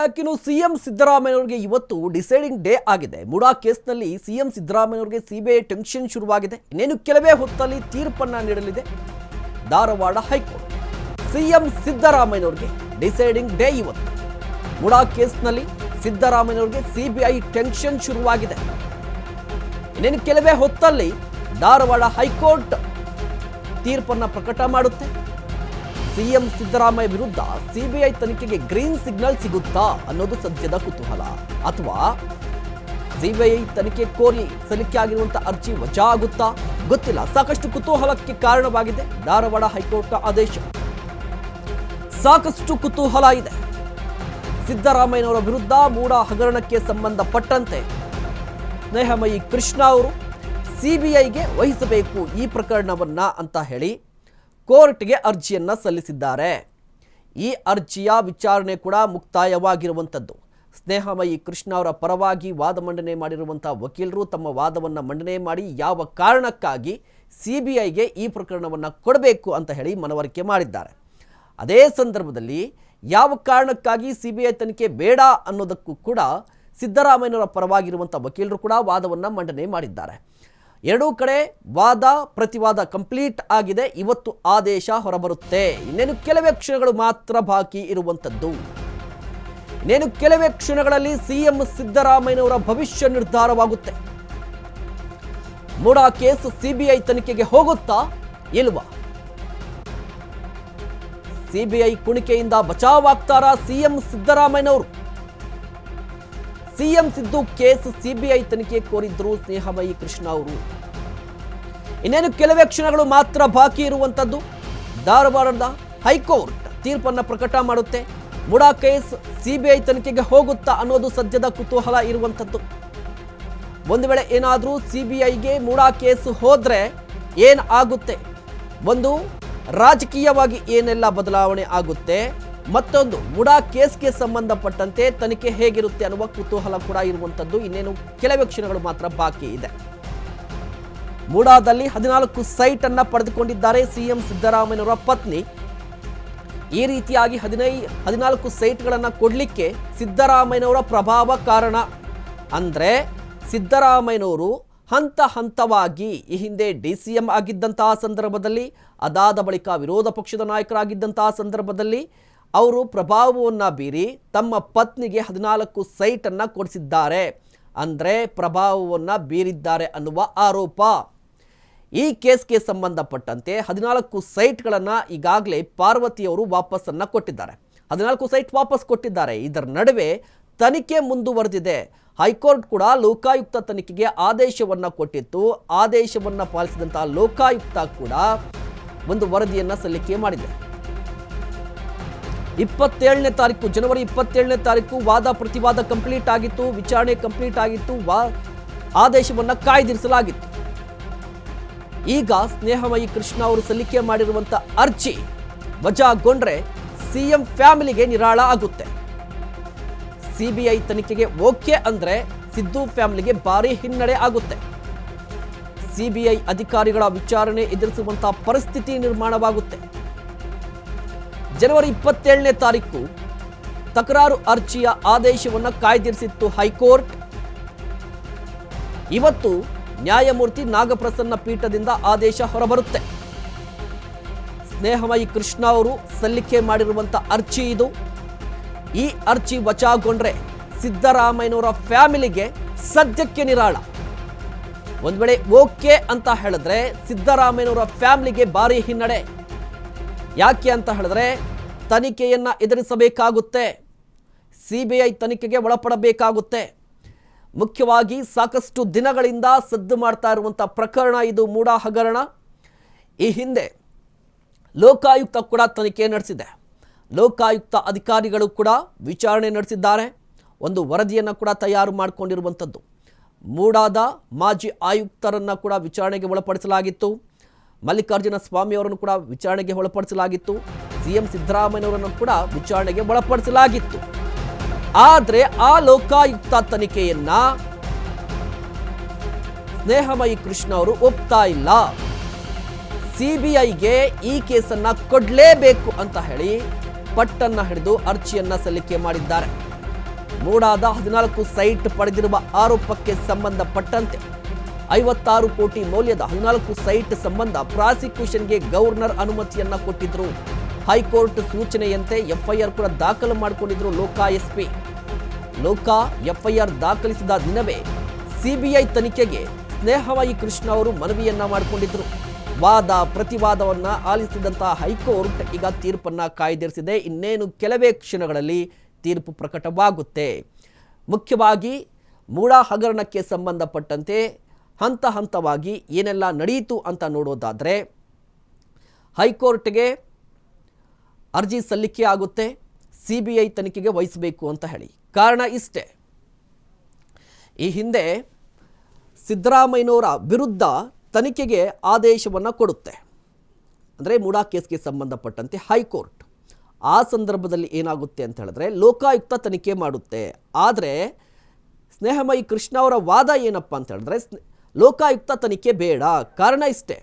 ಯಾಕಿನ್ನು CM ಸಿದ್ದರಾಮಯ್ಯನವರಿಗೆ ಇವತ್ತು deciding day ಆಗಿದೆ. ಮುಡಾ ಕೇಸ್ನಲ್ಲಿ ಸಿಎಂ ಸಿದ್ದರಾಮಯ್ಯನವರಿಗೆ ಸಿಬಿಐ ಟೆನ್ಷನ್ ಶುರುವಾಗಿದೆ. ಇನ್ನೇನು ಕೆಲವೇ ಹೊತ್ತಲ್ಲಿ ತೀರ್ಪನ್ನು ನೀಡಲಿದೆ ಧಾರವಾಡ ಹೈಕೋರ್ಟ್. ಸಿಎಂ ಸಿದ್ದರಾಮಯ್ಯನವರಿಗೆ ಡಿಸೈಡಿಂಗ್ ಡೇ ಇವತ್ತು. ಮುಡಾ ಕೇಸ್ನಲ್ಲಿ ಸಿದ್ದರಾಮಯ್ಯನವರಿಗೆ ಸಿಬಿಐ ಟೆನ್ಷನ್ ಶುರುವಾಗಿದೆ. ಇನ್ನೇನು ಕೆಲವೇ ಹೊತ್ತಲ್ಲಿ ಧಾರವಾಡ ಹೈಕೋರ್ಟ್ ತೀರ್ಪನ್ನು ಪ್ರಕಟ ಮಾಡುತ್ತೆ. ಸಿಎಂ ಸಿದ್ದರಾಮಯ್ಯ ವಿರುದ್ಧ ಸಿಬಿಐ ತನಿಖೆಗೆ ಗ್ರೀನ್ ಸಿಗ್ನಲ್ ಸಿಗುತ್ತಾ ಅನ್ನೋದು ಸದ್ಯದ ಕುತೂಹಲ, ಅಥವಾ ಸಿಬಿಐ ತನಿಖೆ ಕೋರಿ ಸಲ್ಲಿಕೆಯಾಗಿರುವಂತಹ ಅರ್ಜಿ ವಜಾ ಆಗುತ್ತಾ ಗೊತ್ತಿಲ್ಲ. ಸಾಕಷ್ಟು ಕುತೂಹಲಕ್ಕೆ ಕಾರಣವಾಗಿದೆ ಧಾರವಾಡ ಹೈಕೋರ್ಟ್ನ ಆದೇಶ. ಸಾಕಷ್ಟು ಕುತೂಹಲ ಇದೆ. ಸಿದ್ದರಾಮಯ್ಯನವರ ವಿರುದ್ಧ ಮೂಡ ಹಗರಣಕ್ಕೆ ಸಂಬಂಧಪಟ್ಟಂತೆ ಸ್ನೇಹಮಯಿ ಕೃಷ್ಣ ಅವರು ಸಿಬಿಐಗೆ ವಹಿಸಬೇಕು ಈ ಪ್ರಕರಣವನ್ನ ಅಂತ ಹೇಳಿ ಕೋರ್ಟ್ಗೆ ಅರ್ಜಿಯನ್ನು ಸಲ್ಲಿಸಿದ್ದಾರೆ. ಈ ಅರ್ಜಿಯ ವಿಚಾರಣೆ ಕೂಡ ಮುಕ್ತಾಯವಾಗಿರುವಂಥದ್ದು. ಸ್ನೇಹಮಯಿ ಕೃಷ್ಣ ಅವರ ಪರವಾಗಿ ವಾದ ಮಂಡನೆ ಮಾಡಿರುವಂಥ ವಕೀಲರು ತಮ್ಮ ವಾದವನ್ನು ಮಂಡನೆ ಮಾಡಿ ಯಾವ ಕಾರಣಕ್ಕಾಗಿ ಸಿಬಿಐಗೆ ಈ ಪ್ರಕರಣವನ್ನು ಕೊಡಬೇಕು ಅಂತ ಹೇಳಿ ಮನವರಿಕೆ ಮಾಡಿದ್ದಾರೆ. ಅದೇ ಸಂದರ್ಭದಲ್ಲಿ ಯಾವ ಕಾರಣಕ್ಕಾಗಿ ಸಿಬಿಐ ತನಿಖೆ ಬೇಡ ಅನ್ನೋದಕ್ಕೂ ಕೂಡ ಸಿದ್ದರಾಮಯ್ಯನವರ ಪರವಾಗಿರುವಂಥ ವಕೀಲರು ಕೂಡ ವಾದವನ್ನು ಮಂಡನೆ ಮಾಡಿದ್ದಾರೆ. ಎರಡೂ ಕಡೆ ವಾದ ಪ್ರತಿವಾದ ಕಂಪ್ಲೀಟ್ ಆಗಿದೆ. ಇವತ್ತು ಆದೇಶ ಹೊರಬರುತ್ತೆ. ಇನ್ನೇನು ಕೆಲವೇ ಕ್ಷಣಗಳು ಮಾತ್ರ ಬಾಕಿ ಇರುವಂಥದ್ದು. ಇನ್ನೇನು ಕೆಲವೇ ಕ್ಷಣಗಳಲ್ಲಿ ಸಿಎಂ ಸಿದ್ದರಾಮಯ್ಯನವರ ಭವಿಷ್ಯ ನಿರ್ಧಾರವಾಗುತ್ತೆ. ಮುಡಾ ಕೇಸ್ ಸಿಬಿಐ ತನಿಖೆಗೆ ಹೋಗುತ್ತಾ ಇಲ್ವಾ? ಸಿಬಿಐ ಕುಣಿಕೆಯಿಂದ ಬಚಾವಾಗ್ತಾರಾ ಸಿಎಂ ಸಿದ್ದರಾಮಯ್ಯನವರು? ಸಿಎಂ ಸಿದ್ದು ಕೇಸ್ ಸಿಬಿಐ ತನಿಖೆ ಕೋರಿದ್ರು ಸ್ನೇಹಮಯಿ ಕೃಷ್ಣ ಅವರು. ಇನ್ನೇನು ಕೆಲವೇ ಕ್ಷಣಗಳು ಮಾತ್ರ ಬಾಕಿ ಇರುವಂಥದ್ದು. ಧಾರವಾಡದ ಹೈಕೋರ್ಟ್ ತೀರ್ಪನ್ನು ಪ್ರಕಟ ಮಾಡುತ್ತೆ. ಮುಡಾ ಕೇಸ್ ಸಿಬಿಐ ತನಿಖೆಗೆ ಹೋಗುತ್ತಾ ಅನ್ನೋದು ಸದ್ಯದ ಕುತೂಹಲ ಇರುವಂಥದ್ದು. ಒಂದು ವೇಳೆ ಏನಾದರೂ ಸಿಬಿಐಗೆ ಮುಡಾ ಕೇಸ್ ಹೋದ್ರೆ ಏನು ಆಗುತ್ತೆ? ಒಂದು ರಾಜಕೀಯವಾಗಿ ಏನೆಲ್ಲ ಬದಲಾವಣೆ ಆಗುತ್ತೆ, ಮತ್ತೊಂದು ಮುಡಾ ಕೇಸ್ಗೆ ಸಂಬಂಧಪಟ್ಟಂತೆ ತನಿಖೆ ಹೇಗಿರುತ್ತೆ ಅನ್ನುವ ಕುತೂಹಲ ಕೂಡ ಇರುವಂಥದ್ದು. ಇನ್ನೇನು ಕೆಲವೇ ಕ್ಷಣಗಳು ಮಾತ್ರ ಬಾಕಿ ಇದೆ. ಮುಡಾದಲ್ಲಿ 14 ಸೈಟ್ ಅನ್ನ ಪಡೆದುಕೊಂಡಿದ್ದಾರೆ ಸಿಎಂ ಸಿದ್ದರಾಮಯ್ಯನವರ ಪತ್ನಿ. ಈ ರೀತಿಯಾಗಿ 14 ಸೈಟ್ಗಳನ್ನು ಕೊಡಲಿಕ್ಕೆ ಸಿದ್ದರಾಮಯ್ಯನವರ ಪ್ರಭಾವ ಕಾರಣ. ಅಂದ್ರೆ ಸಿದ್ದರಾಮಯ್ಯನವರು ಹಂತ ಹಂತವಾಗಿ ಈ ಹಿಂದೆ DCM ಆಗಿದ್ದಂತಹ ಸಂದರ್ಭದಲ್ಲಿ, ಅದಾದ ಬಳಿಕ ವಿರೋಧ ಪಕ್ಷದ ನಾಯಕರಾಗಿದ್ದಂತಹ ಸಂದರ್ಭದಲ್ಲಿ ಅವರು ಪ್ರಭಾವವನ್ನು ಬೀರಿ ತಮ್ಮ ಪತ್ನಿಗೆ 14 ಸೈಟನ್ನು ಕೊಡಿಸಿದ್ದಾರೆ. ಅಂದರೆ ಪ್ರಭಾವವನ್ನು ಬೀರಿದ್ದಾರೆ ಅನ್ನುವ ಆರೋಪ. ಈ ಕೇಸ್ಗೆ ಸಂಬಂಧಪಟ್ಟಂತೆ 14 ಸೈಟ್ಗಳನ್ನು ಈಗಾಗಲೇ ಪಾರ್ವತಿಯವರು ವಾಪಸ್ಸನ್ನು ಕೊಟ್ಟಿದ್ದಾರೆ. 14 ಸೈಟ್ ವಾಪಸ್ ಕೊಟ್ಟಿದ್ದಾರೆ. ಇದರ ನಡುವೆ ತನಿಖೆ ಮುಂದುವರೆದಿದೆ. ಹೈಕೋರ್ಟ್ ಕೂಡ ಲೋಕಾಯುಕ್ತ ತನಿಖೆಗೆ ಆದೇಶವನ್ನು ಕೊಟ್ಟಿತ್ತು. ಆದೇಶವನ್ನು ಪಾಲಿಸಿದಂತಹ ಲೋಕಾಯುಕ್ತ ಕೂಡ ಒಂದು ವರದಿಯನ್ನು ಸಲ್ಲಿಕೆ ಮಾಡಿದೆ. 27ನೇ ತಾರೀಕು ಜನವರಿ 27ನೇ ತಾರೀಕು ವಾದ ಪ್ರತಿವಾದ ಕಂಪ್ಲೀಟ್ ಆಗಿತ್ತು, ವಿಚಾರಣೆ ಕಂಪ್ಲೀಟ್ ಆಗಿತ್ತು, ಆದೇಶವನ್ನು ಕಾಯ್ದಿರಿಸಲಾಗಿತ್ತು. ಈಗ ಸ್ನೇಹಮಯಿ ಕೃಷ್ಣ ಅವರು ಸಲ್ಲಿಕೆ ಮಾಡಿರುವಂಥ ಅರ್ಜಿ ವಜಾಗೊಂಡ್ರೆ ಸಿಎಂ ಫ್ಯಾಮಿಲಿಗೆ ನಿರಾಳ ಆಗುತ್ತೆ. ಸಿಬಿಐ ತನಿಖೆಗೆ ಓಕೆ ಅಂದ್ರೆ ಸಿದ್ದು ಫ್ಯಾಮಿಲಿಗೆ ಭಾರಿ ಹಿನ್ನಡೆ ಆಗುತ್ತೆ. ಸಿಬಿಐ ಅಧಿಕಾರಿಗಳ ವಿಚಾರಣೆ ಎದುರಿಸುವಂತಹ ಪರಿಸ್ಥಿತಿ ನಿರ್ಮಾಣವಾಗುತ್ತೆ. ಜನವರಿ 27ನೇ ತಾರೀಕು ತಕರಾರು ಅರ್ಜಿಯ ಆದೇಶವನ್ನು ಕಾಯ್ದಿರಿಸಿತ್ತು ಹೈಕೋರ್ಟ್. ಇವತ್ತು ನ್ಯಾಯಮೂರ್ತಿ ನಾಗಪ್ರಸನ್ನ ಪೀಠದಿಂದ ಆದೇಶ ಹೊರಬರುತ್ತೆ. ಸ್ನೇಹಮಯಿ ಕೃಷ್ಣ ಅವರು ಸಲ್ಲಿಕೆ ಮಾಡಿರುವಂಥ ಅರ್ಜಿ ಇದು. ಈ ಅರ್ಜಿ ವಜಾಗೊಂಡ್ರೆ ಸಿದ್ದರಾಮಯ್ಯನವರ ಫ್ಯಾಮಿಲಿಗೆ ಸದ್ಯಕ್ಕೆ ನಿರಾಳ. ಒಂದ್ ವೇಳೆ ಓಕೆ ಅಂತ ಹೇಳಿದ್ರೆ ಸಿದ್ದರಾಮಯ್ಯನವರ ಫ್ಯಾಮಿಲಿಗೆ ಭಾರಿ ಹಿನ್ನಡೆ. ಯಾಕೆ ಅಂತ ಹೇಳಿದ್ರೆ ತನಿಖೆಯನ್ನು ಎದುರಿಸಬೇಕಾಗುತ್ತೆ, ಸಿಬಿಐ ತನಿಖೆಗೆ ಒಳಪಡಬೇಕಾಗುತ್ತೆ. ಮುಖ್ಯವಾಗಿ ಸಾಕಷ್ಟು ದಿನಗಳಿಂದ ಸದ್ದು ಮಾಡ್ತಾ ಇರುವಂಥ ಪ್ರಕರಣ ಇದು ಮೂಡಾ ಹಗರಣ. ಈ ಹಿಂದೆ ಲೋಕಾಯುಕ್ತ ಕೂಡ ತನಿಖೆ ನಡೆಸಿದೆ. ಲೋಕಾಯುಕ್ತ ಅಧಿಕಾರಿಗಳು ಕೂಡ ವಿಚಾರಣೆ ನಡೆಸಿದ್ದಾರೆ. ಒಂದು ವರದಿಯನ್ನು ಕೂಡ ತಯಾರು ಮಾಡಿಕೊಂಡಿರುವಂಥದ್ದು. ಮೂಡಾದ ಮಾಜಿ ಆಯುಕ್ತರನ್ನು ಕೂಡ ವಿಚಾರಣೆಗೆ ಒಳಪಡಿಸಲಾಗಿತ್ತು. ಮಲ್ಲಿಕಾರ್ಜುನ ಸ್ವಾಮಿ ಅವರನ್ನು ಕೂಡ ವಿಚಾರಣೆಗೆ ಒಳಪಡಿಸಲಾಗಿತ್ತು. ಸಿಎಂ ಸಿದ್ದರಾಮಯ್ಯನವರನ್ನು ಕೂಡ ವಿಚಾರಣೆಗೆ ಒಳಪಡಿಸಲಾಗಿತ್ತು. ಆದರೆ ಆ ಲೋಕಾಯುಕ್ತ ತನಿಖೆಯನ್ನ ಸ್ನೇಹಮಯಿ ಕೃಷ್ಣ ಅವರು ಒಪ್ತಾ ಇಲ್ಲ. ಸಿಬಿಐಗೆ ಈ ಕೇಸನ್ನು ಕೊಡಲೇಬೇಕು ಅಂತ ಹೇಳಿ ಪಟ್ಟನ್ನ ಹಿಡಿದು ಅರ್ಜಿಯನ್ನ ಸಲ್ಲಿಕೆ ಮಾಡಿದ್ದಾರೆ. ಮೂಡಾದ 14 ಸೈಟ್ ಪಡೆದಿರುವ ಆರೋಪಕ್ಕೆ ಸಂಬಂಧಪಟ್ಟಂತೆ 56 ಕೋಟಿ ಮೌಲ್ಯದ 14 ಸೈಟ್ ಸಂಬಂಧ ಪ್ರಾಸಿಕ್ಯೂಷನ್ಗೆ ಗವರ್ನರ್ ಅನುಮತಿಯನ್ನ ಕೊಟ್ಟಿದ್ರು. ಹೈಕೋರ್ಟ್ ಸೂಚನೆಯಂತೆ ಎಫ್ಐಆರ್ ಕೂಡ ದಾಖಲು ಮಾಡಿಕೊಂಡಿದ್ರು ಲೋಕಾ ಎಸ್ಪಿ. ಲೋಕಾ ಎಫ್ಐಆರ್ ದಾಖಲಿಸಿದ ದಿನವೇ ಸಿಬಿಐ ತನಿಖೆಗೆ ಸ್ನೇಹಮಯಿ ಕೃಷ್ಣ ಅವರು ಮನವಿಯನ್ನ ಮಾಡಿಕೊಂಡಿದ್ರು. ವಾದ ಪ್ರತಿವಾದವನ್ನ ಆಲಿಸಿದಂತಹ ಹೈಕೋರ್ಟ್ ಈಗ ತೀರ್ಪನ್ನ ಕಾಯ್ದಿರಿಸಿದೆ. ಇನ್ನೇನು ಕೆಲವೇ ಕ್ಷಣಗಳಲ್ಲಿ ತೀರ್ಪು ಪ್ರಕಟವಾಗುತ್ತೆ. ಮುಖ್ಯವಾಗಿ ಮೂಡಾ ಹಗರಣಕ್ಕೆ ಸಂಬಂಧಪಟ್ಟಂತೆ ಹಂತ ಹಂತವಾಗಿ ಏನೆಲ್ಲ ನಡೆಯಿತು ಅಂತ ನೋಡೋದಾದರೆ, ಹೈಕೋರ್ಟ್ಗೆ ಅರ್ಜಿ ಸಲ್ಲಿಕೆ ಆಗುತ್ತೆ, ಸಿಬಿಐ ತನಿಖೆಗೆ ವಹಿಸಬೇಕು ಅಂತ ಹೇಳಿ. ಕಾರಣ ಇಷ್ಟೇ, ಈ ಹಿಂದೆ ಸಿದ್ದರಾಮಯ್ಯನವರ ವಿರುದ್ಧ ತನಿಖೆಗೆ ಆದೇಶವನ್ನು ಕೊಡುತ್ತೆ, ಅಂದರೆ ಮೂಡಾ ಕೇಸ್ಗೆ ಸಂಬಂಧಪಟ್ಟಂತೆ ಹೈಕೋರ್ಟ್. ಆ ಸಂದರ್ಭದಲ್ಲಿ ಏನಾಗುತ್ತೆ ಅಂತ ಹೇಳಿದ್ರೆ ಲೋಕಾಯುಕ್ತ ತನಿಖೆ ಮಾಡುತ್ತೆ. ಆದರೆ ಸ್ನೇಹಮಯಿ ಕೃಷ್ಣ ಅವರ ವಾದ ಏನಪ್ಪ ಅಂತ ಹೇಳಿದ್ರೆ ಲೋಕಾಯುಕ್ತ ತನಿಖೆ ಬೇಡ. ಕಾರಣ ಇಷ್ಟೇ,